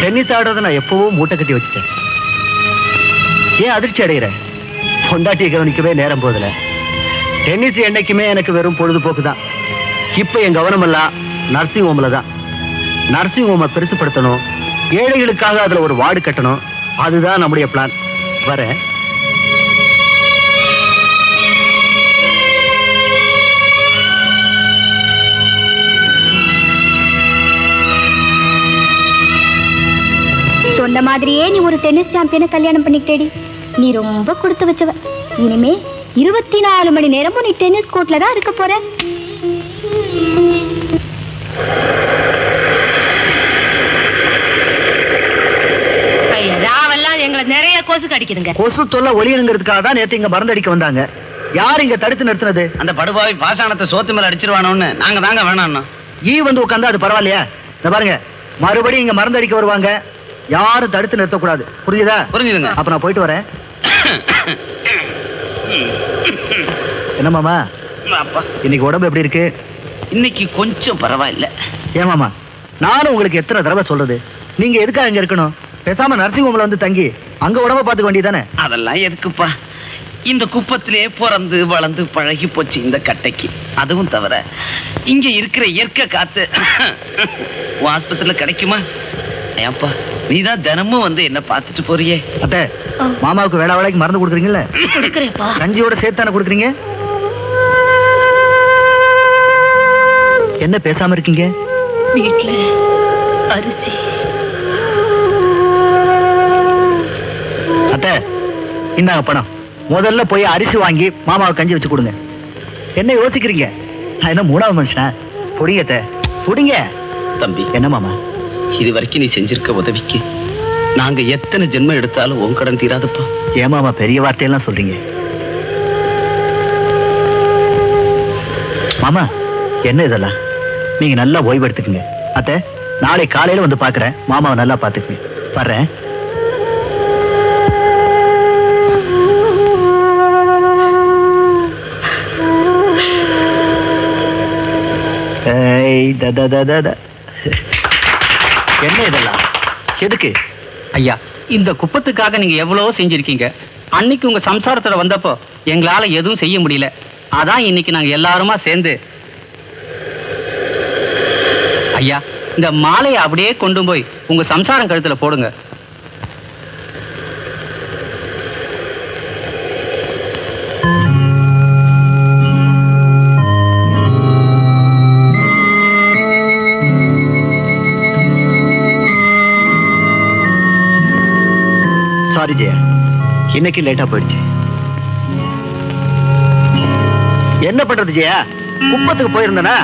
Tennis ஆடுறத நான் எப்பவும் மூட்டை கட்டி வச்சுட்டேன். ஏன் அதிர்ச்சி அடைகிறேன்? பொண்டாட்டியை கவனிக்கவே நேரம் போதில்லை. டென்னிஸ் என்னைக்குமே எனக்கு வெறும் பொழுதுபோக்கு தான். இப்ப என் கவனம் எல்லாம் நர்சிங் ஹோம்ல தான். நர்சிங் ஹோமை பெருசுப்படுத்தணும், ஏழைகளுக்காக அதுல ஒரு வார்டு கட்டணும். அதுதான் நம்முடைய பிளான். வரேன். சொன்ன மாதிரியே நீ ஒரு டென்னிஸ் சாம்பியனை கல்யாணம் பண்ணிக்கிட்டேடி. நீ ரொம்ப கொடுத்து வச்சவ. இனிமே 24 மணி நேரமும் நீ டென்னிஸ் கோர்ட்ல தான் இருக்க போற. எங்களை நிறைய கொசு கடிக்குதுங்க. கொசு தொல்லை ஒளியணுங்கிறதுக்காக தான் நேத்து இங்க மருந்தடிக்க வந்தாங்க. யார் இங்க தடுத்து நிறுத்தினது? அந்த படுபாவி பாசானத்தை சோத்து மேல அடிச்சிருவானோன்னு நாங்க தாங்க வேணாம். ஈ வந்து உட்காந்தா அது பரவாயில்லையா? இந்த பாருங்க, மறுபடியும் இங்க மருந்தடிக்க வருவாங்க. யாரும் தடுத்து நிறுத்தக்கூடாது. புரியுதா? புரிஞ்சுதுங்க. அப்ப நான் போயிட்டு வரேன். என்ன மாமா, இன்னைக்கு உடம்பு எப்படி இருக்கு? இன்னைக்கு கொஞ்சம் பரவாயில்ல. ஏன் மாமா, நானும் உங்களுக்கு எத்தனை தடவை சொல்றது, நீங்க எதுக்காக இங்க இருக்கணும்? பேசாம நர்சிங் ஹோம்ல வந்து தங்கி அங்க உடம்ப பாத்துக்க வேண்டியதானே? அதெல்லாம் எதுக்குப்பா, இந்த குப்பத்திலே பிறந்து வளர்ந்து பழகி போச்சு இந்த கட்டைக்கு. அதுவும் தவிர இங்க இருக்கிற இயற்கை காத்து ஆஸ்பத்திரியில கிடைக்குமா? ஏப்பா, நீதான் தினமும் வந்து என்ன பாத்துட்டு போறியே. அத்தை, மாமாவுக்கு வேளா வேலைக்கு மருந்து கொடுக்குறீங்கல்ல? கொடுக்குறேன்ப்பா. கஞ்சியோட சேர்த்தானே கொடுக்குறீங்க. என்ன பேசாம இருக்கீங்க? வீட்டுல அரிசி. அத்தை, இந்தாங்க பணம். முதல்ல போய் அரிசி வாங்கி மாமாவை கஞ்சி வச்சு கொடுங்க. என்ன யோசிக்கிறீங்க? நான் என்ன மூணாவது மனுஷனா? புடிங்க புடிங்க. தம்பி, என்ன மாமா, இது வரைக்கும் நீ செஞ்சிருக்க உதவிக்கு நாங்க எத்தனை ஜென்மம் எடுத்தாலும் உன் கடன் தீராதுப்பா. ஏமாமா பெரிய வார்த்தையெல்லாம் சொல்றீங்க? மாமா, என்ன இதெல்லாம்? நீங்க நல்லா ஓய்வு எடுத்துக்கங்க. அத்தை, நாளை காலையில வந்து பாக்குறேன். மாமாவை நல்லா பாத்துக்குங்க. வர்றேன். என்ன இதெல்லாம்? எதுக்கு ஐயா? இந்த குப்பத்துக்காக நீங்க எவ்வளவோ செஞ்சிருக்கீங்க. அன்னைக்கு உங்க சம்சாரத்துல வந்தப்போ எங்களால எதுவும் செய்ய முடியல. அதான் இன்னைக்கு நாங்க எல்லாருமா சேர்ந்து ஐயா இந்த மாலையை அப்படியே கொண்டு போய் உங்க சம்சாரம் கழுத்துல போடுங்க. சாரி ஜெயா, இன்னைக்கு லேட்டா போயிடுச்சு. என்ன பண்றது ஜெயா, குப்பத்துக்கு போயிருந்தனா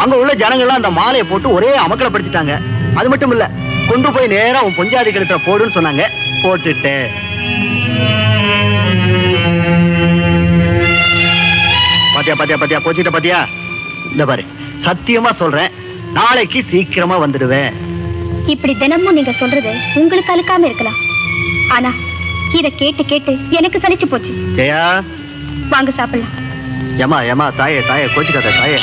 அங்க உள்ள ஜனங்கள்லாம் அந்த மாலையை போட்டு ஒரே அமக்கலப்படுத்திட்டாங்க. அது மட்டும் இல்ல, கொண்டு போய் நேரா உன் பொஞ்சாதி கழுத்துல போடுன்னு சொன்னாங்க. போட்டுட்டேன். பாத்தியா பாத்தியா பாத்தியா போச்சுட்ட பாத்தியா? இந்த பாரு, சத்தியமா சொல்றேன், நாளைக்கு சீக்கிரமா வந்துடுவேன். இப்படி தினமும் நீங்க சொல்றது உங்களுக்கு அழுக்காம இருக்கலாம். ஆனா இத கேட்டு கேட்டு எனக்கு சலிச்சு போச்சு. ஜெயா, வாங்க சாப்பிடலாம். ஏமா ஏமா, தாயே தாயே கோச்சுக்காத தாயே.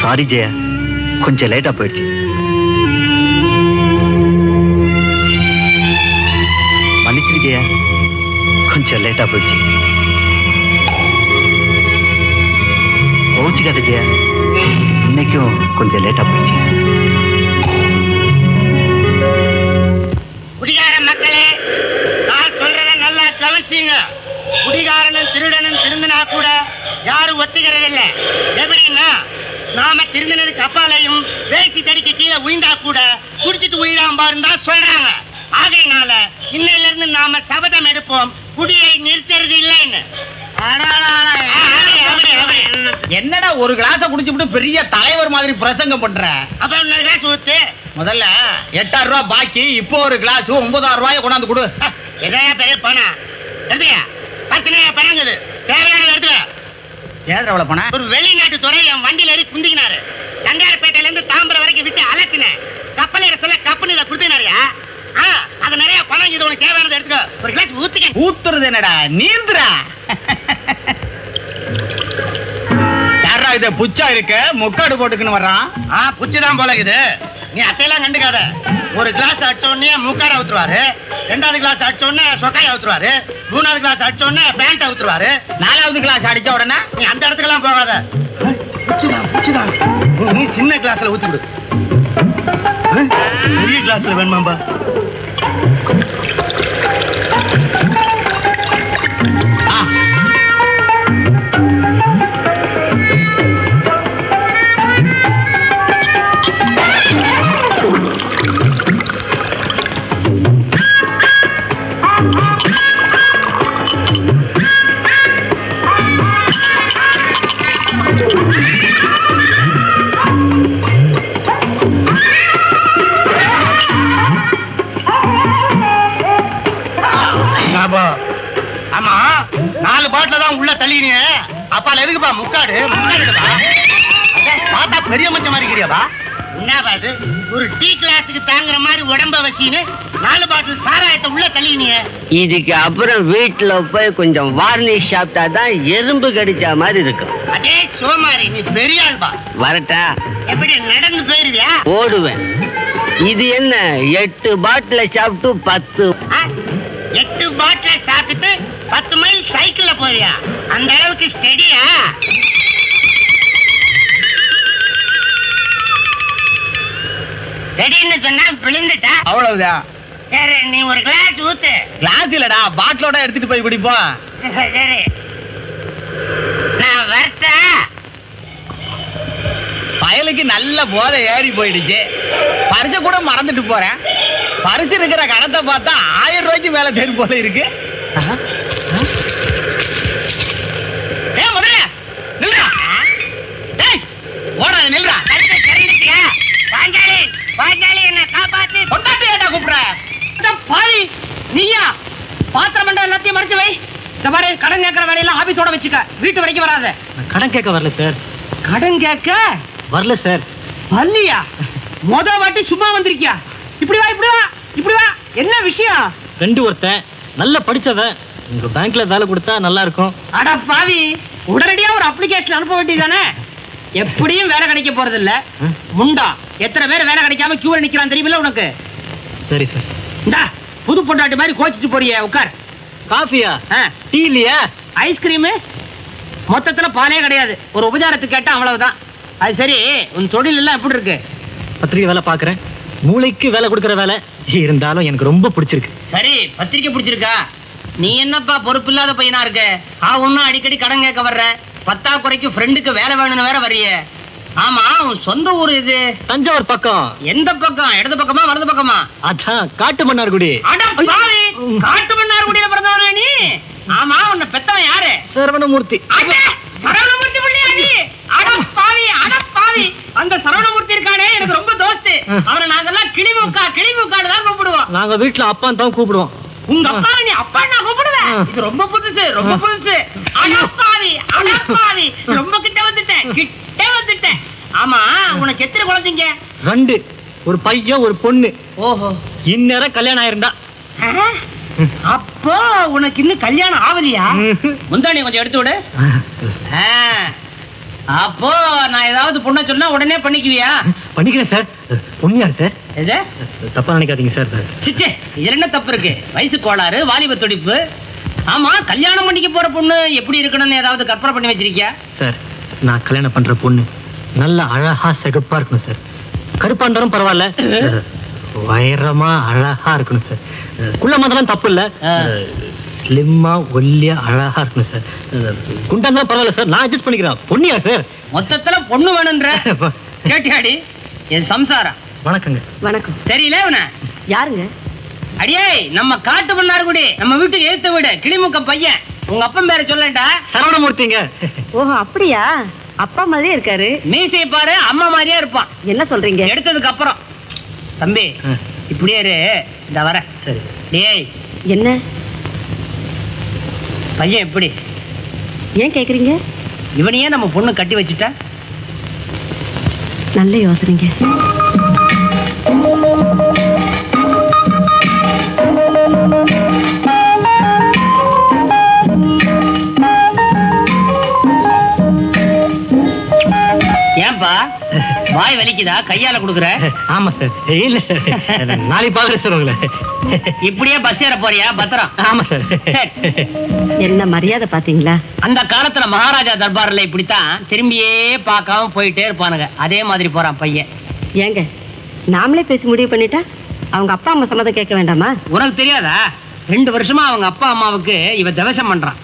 சாரி ஜெயா, கொஞ்சம் லேட்டா போயிடுச்சு. மன்னிச்சிடு ஜெயா, கொஞ்சம் லேட்டா போயிடுச்சு. கோச்சுக்காத ஜெயா, இன்னைக்கும் கொஞ்சம் லேட்டா போயிடுச்சு. குடிகார மக்களே, நான் சொல்றத நல்லா கவனிச்சீங்க. குடிகாரனும் திருடனும் திருந்தினா கூட யாரும் ஒத்துக்கிறது இல்லை. எப்படின்னா, நாம திருந்தினதுக்கு அப்பாலையும் வேசி தடிக்க கீழே உயிந்தா கூட குடிச்சிட்டு உயிராம பாருன்னு தான் சொல்றாங்க. ஆகையினால இன்னையில இருந்து நாம சபதம் எடுப்போம், குடியை நிறுத்துறது இல்லைன்னு. என்னடா ஒரு கிளாஸ குடிச்சுட்டு பெரிய தலைவர் மாதிரி பிரசங்கம் பண்ற? அப்ப இன்னொரு கிளாஸ் ஊத்து. முதல்ல 8000 ரூபாய் பாக்கி, இப்போ ஒரு கிளாஸ் 9000 ரூபாய் கொண்டாந்து கொடு. எதையா பெரிய பணம் எடுத்துக்க. பத்தினையா பணங்குது, தேவையானது எடுத்துக்க. ஏதோ பணம்? ஒரு வெளிநாட்டு துறை என் வண்டியில ஏறி குந்திக்கினாரு. கங்காரப்பேட்டையில இருந்து தாம்பரம் வரைக்கும் விட்டு அலத்தினேன். கப்பல் ஏற சொல்ல கப்பல் இதை கொடுத்தினாரியா? அது நிறைய பணம், இது உனக்கு தேவையானது எடுத்துக்க. ஒரு கிளாஸ் ஊத்துக்க. ஊத்துறது என்னடா, நீந்துடா. இது புச்சா இருக்க முக்காடு போட்டுக்குன்னு வர்றான். புச்சுதான் போல இது. நீ அத்தையெல்லாம் கண்டுக்காத. ஒரு கிளாஸ் அடிச்ச உடனே மூக்காட ஊத்துருவாரு, 2வது கிளாஸ் அடிச்ச உடனே சொக்காய ஊத்துருவாரு, 3வது கிளாஸ் அடிச்ச உடனே பேண்ட் ஊத்துருவாரு, 4வது கிளாஸ் அடிச்ச உடனே நீ அந்த இடத்துக்கெல்லாம் போகாத. புச்சுதான் நீ சின்ன கிளாஸ்ல ஊத்தி விடு. பெரிய கிளாஸ்ல வேணுமாம்பா? ஆமா 4 பாட்டில தான் உள்ள தள்ளினீங்க. அப்பால எதுக்குப்பா முக்காடு? பார்த்தா பெரிய மச்சம் மாதிரி இருக்கிறியாப்பா? என்னப்பா இது? ஒரு டீ கிளாஸுக்கு தாங்குற மாதிரி உடம்ப வச்சின்னு 4 பாட்டில் சாராயத்தை உள்ள தள்ளினீங்க. இதுக்கு அப்புறம் வீட்டுல போய் கொஞ்சம் வார்னிஷ் சாப்பிட்டா தான் எறும்பு கடிச்ச மாதிரி இருக்கும். அதே சோமாரி, நீ பெரிய ஆள்பா. வரட்டா? எப்படி நடந்து போயிருவியா? ஓடுவேன். இது என்ன 8 பாட்டில சாப்பிட்டு 10 8 பாட்டில சாப்பிட்டு 10 மைல் சைக்கிள்ல போறியா? அந்த அளவுக்கு ஸ்டெடியா? ஸ்டெடின்னு சொன்னா விழுந்துட்டா அவ்வளவுதான். சரி, நீ ஒரு கிளாஸ் ஊத்து. கிளாஸ் இல்லடா, பாட்டிலோட எடுத்துட்டு போய் குடிப்போம். சரி, நான் வரட்டா? பயலுக்கு நல்ல போதை ஏறி போயிடுச்சு. பரிசை கூட மறந்துட்டு போறேன். பரிசு இருக்கிற கணத்தை பார்த்தா 1000 ரூபாய்க்கு மேல தேடி போல இருக்கு. முதல்ல நில்றா. ஓடாத நில்றா. பாஞ்சாலி, பாஞ்சாலி, என்ன காப்பாத்து. கொண்டாட்டி ஏட்டா கூப்பிடுற? பாவி நீயா? பாத்திரம் மண்டா எல்லாத்தையும் மறைச்சு வை. இந்த மாதிரி கடன் கேட்கற வேலையெல்லாம் ஆபீஸோட வச்சுக்க, வீட்டு வரைக்கும் வராத. கடன் கேட்க வரல சார். கடன் கேட்க வரல சார். வரலையா? முத வாட்டி சும்மா வந்திருக்கியா? இப்படி வா, இப்படி வா, இப்படி வா. என்ன விஷயம்? ரெண்டு ஒருத்தன் நல்ல படிச்சவன் உங்க பேங்க்ல வேலை கொடுத்தா நல்லா இருக்கும். அட பாவி, உடனடியா ஒரு அப்ளிகேஷன் அனுப்ப வேண்டியதானே? எப்படியும் வேலை கிடைக்க போறது இல்ல. முண்டா எத்தனை பேர் வேலை கிடைக்காம கியூல நிக்கிறான் தெரியுமில்ல உனக்கு? சரி சார். இந்தா புது பொண்டாட்டி மாதிரி கோச்சிட்டு போறியே, உட்கார். காஃபியா? டீ இல்லையா? ஐஸ்கிரீமு? மொத்தத்துல பாலே கிடையாது. ஒரு உபச்சாரத்துக்கு கேட்டா அவ்வளவுதான். அது சரி, உன் தொழில் எல்லாம் எப்படி இருக்கு? பத்திரிகை வேலை பாக்குறேன். மூளைக்கு வேலை கொடுக்கற வேலை இருந்தாலும் எனக்கு ரொம்ப பிடிச்சிருக்கு. சரி, பத்திரிக்கை பிடிச்சிருக்கா? நீ என்னப்பா பொறுப்பு இல்லாத பையனா இருக்க? ஒன்னும் அடிக்கடி கடன் கேட்க வர்ற, 10 குறைக்கு ஃப்ரெண்டுக்கு வேலை வேணும்னு வேற வரிய. ஆமா, உன் சொந்த ஊர் இது? தஞ்சாவூர் பக்கம். எந்த பக்கம்? இடது பக்கமா வலது பக்கமா? அதான் காட்டு மன்னார்குடி. காட்டு மன்னார்குடியில பிறந்தவனா நீ? ஆமா, உன்னை பெத்தவன் யாரு? சரவணமூர்த்தி. சரவணமூர்த்தி பிள்ளையா நீ? அட பாவி, அட பாவி. அந்த சரவணமூர்த்தி இருக்கானே எனக்கு ரொம்ப தோஸ்து. அவனை நாங்கெல்லாம் கிளிமுக்கான்னு தான் கூப்பிடுவோம். நாங்க வீட்டுல அப்பா தான் கூப்பிடுவோம். உங்க அப்பா நீ அப்பா நான் கூப்பிடுவேன். இது ரொம்ப புதுசு, ரொம்ப புதுசு. அட பாவி, அட பாவி. ரொம்ப கிட்ட வந்துட்டேன். ஆமா, உனக்கு எத்தனை குழந்தைங்க? 2. ஒரு பையன் ஒரு பொண்ணு. ஓஹோ, இந்நேரம் கல்யாணம் ஆயிருந்தா. அப்போ உனக்கு இன்னும் கல்யாணம் ஆகலையா? முந்தானி கொஞ்சம் எடுத்து விடு. அப்போ நான் ஏதாவது பொண்ண சொன்னா உடனே பண்ணிக்குவியா? பண்ணிக்கிறேன் சார். பொண்ணியாரு சார்? எது? தப்பா நினைக்காதீங்க சார். சிச்சே, இதுல என்ன தப்பு இருக்கு? வயசு கோளாறு, வாலிப துடிப்பு. ஆமா, கல்யாணம் பண்ணிக்க போற பொண்ணு எப்படி இருக்கணும்னு ஏதாவது கற்பனை பண்ணி வச்சிருக்கியா? சார், நான் கல்யாணம் பண்ற பொண்ணு நல்ல அழகா சிகப்பா இருக்கணும் சார். கருப்பா இருந்தாலும் பரவாயில்ல, வைரமா அழகா இருக்கணும் சார். குள்ள மாதிரிலாம் தப்பு இல்ல, ஸ்லிம்மா ஒல்லியா அழகா இருக்கணும் சார். குண்டா இருந்தாலும் பரவாயில்ல சார், நான் அட்ஜஸ்ட் பண்ணிக்கிறேன். பொண்ணியா சார்? மொத்தத்துல பொண்ணு வேணும்ன்ற கேட்டியாடி? என் சம்சாரம். வணக்கங்க. வணக்கம். தெரியல இவன யாருங்க? அடியே, நம்ம காட்டு மன்னார்குடி, நம்ம வீட்டுக்கு ஏத்த வீடு, கிளிமுக்க பையன். உங்க அப்பன் பேரை சொல்லண்டா? சரவணமூர்த்திங்க. ஓஹோ, அப்படியா? அப்பா மாதிரியே இருக்காரு. மீசை பாரு, அம்மா மாதிரியே இருப்பான். என்ன சொல்றீங்க? எடுத்ததுக்கு அப்புறம் தம்பி இப்படியே இரு, இந்த வர. சரி. டேய், என்ன பையன் எப்படி? ஏன் கேக்குறீங்க? இவனையே நம்ம பொண்ணு கட்டி வச்சுட்டா? நல்ல யோசனைங்க. வாய் வலிக்குதா கையால குடுக்குற? ஆமா சார். இல்ல சார், நாளைக்கு பாக்குறேன் சார் உங்களை. இப்படியே பஸ் ஏற போறியா? பத்திரம். ஆமா சார். என்ன மரியாதை பாத்தீங்களா? அந்த காலத்துல மகாராஜா தர்பார்ல இப்படித்தான் திரும்பியே பார்க்காம போயிட்டே இருப்பானுங்க. அதே மாதிரி போறான் பையன். ஏங்க நாமளே பேசி முடிவு பண்ணிட்டா அவங்க அப்பா அம்மா சம்மதம் கேட்க வேண்டாமா? உனக்கு தெரியாதா? 2 வருஷமா அவங்க அப்பா அம்மாவுக்கு இவ தவசம் பண்றான்.